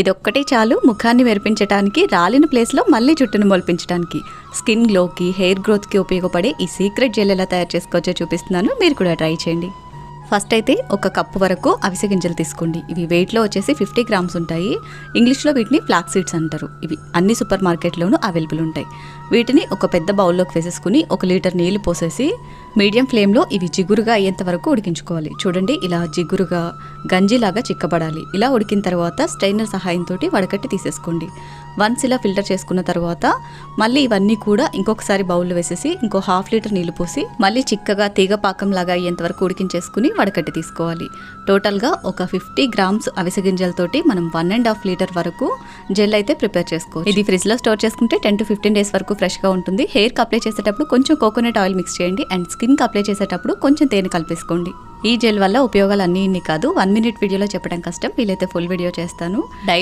ఇదొక్కటే చాలు ముఖాన్ని మెరిపించడానికి, రాలిన ప్లేస్లో మళ్ళీ జుట్టును మొలిపించడానికి, స్కిన్ గ్లోకి, హెయిర్ గ్రోత్కి ఉపయోగపడే ఈ సీక్రెట్ జెల్ ఎలా తయారు చేసుకోవచ్చో చూపిస్తున్నాను. మీరు కూడా ట్రై చేయండి. ఫస్ట్ అయితే 1 కప్పు వరకు అవిసె గింజలు తీసుకోండి. ఇవి వెయిట్లో వచ్చేసి 50 గ్రామ్స్ ఉంటాయి. ఇంగ్లీష్లో వీటిని ఫ్లాక్స్ సీడ్స్ అంటారు. ఇవి అన్ని సూపర్ మార్కెట్లోనూ అవైలబుల్ ఉంటాయి. వీటిని ఒక పెద్ద బౌల్లోకి వేసేసుకుని 1 లీటర్ నీళ్లు పోసేసి మీడియం ఫ్లేమ్లో ఇవి జిగురుగా అయ్యేంత వరకు ఉడికించుకోవాలి. చూడండి, ఇలా జిగురుగా గంజిలాగా చిక్కబడాలి. ఇలా ఉడికిన తర్వాత స్ట్రైనర్ సహాయంతో వడకట్టి తీసేసుకోండి. వన్స్ ఇలా ఫిల్టర్ చేసుకున్న తర్వాత మళ్ళీ ఇవన్నీ కూడా ఇంకొకసారి బౌల్లో వేసేసి ఇంకో 1/2 లీటర్ నీళ్లు పోసి మళ్ళీ చిక్కగా తీగ పాకంలాగా అయ్యేంత వరకు ఉడికించేసుకుని వడకట్టి తీసుకోవాలి. టోటల్గా ఒక 50 గ్రామ్స్ అవిసె గింజలతోటి మనం 1.5 లీటర్ వరకు జెల్ అయితే ప్రిపేర్ చేసుకోవచ్చు. ఇది ఫ్రిడ్జ్లో స్టోర్ చేసుకుంటే 10 to 15 డేస్ వరకు ఫ్రెష్గా ఉంటుంది. హెయిర్కి అప్లై చేసేటప్పుడు కొంచెం కోకోనట్ ఆయిల్ మిక్స్ చేయండి అండ్ స్కిన్కి అప్లై చేసేటప్పుడు కొంచెం తేనె కలిపేసుకోండి. ఈ జెల్ వల్ల ఉపయోగాలు అన్నీ ఇన్ని కాదు. 1 minute వీడియోలో చెప్పడం కష్టం. వీలైతే ఫుల్ వీడియో చేస్తాను. డైలీ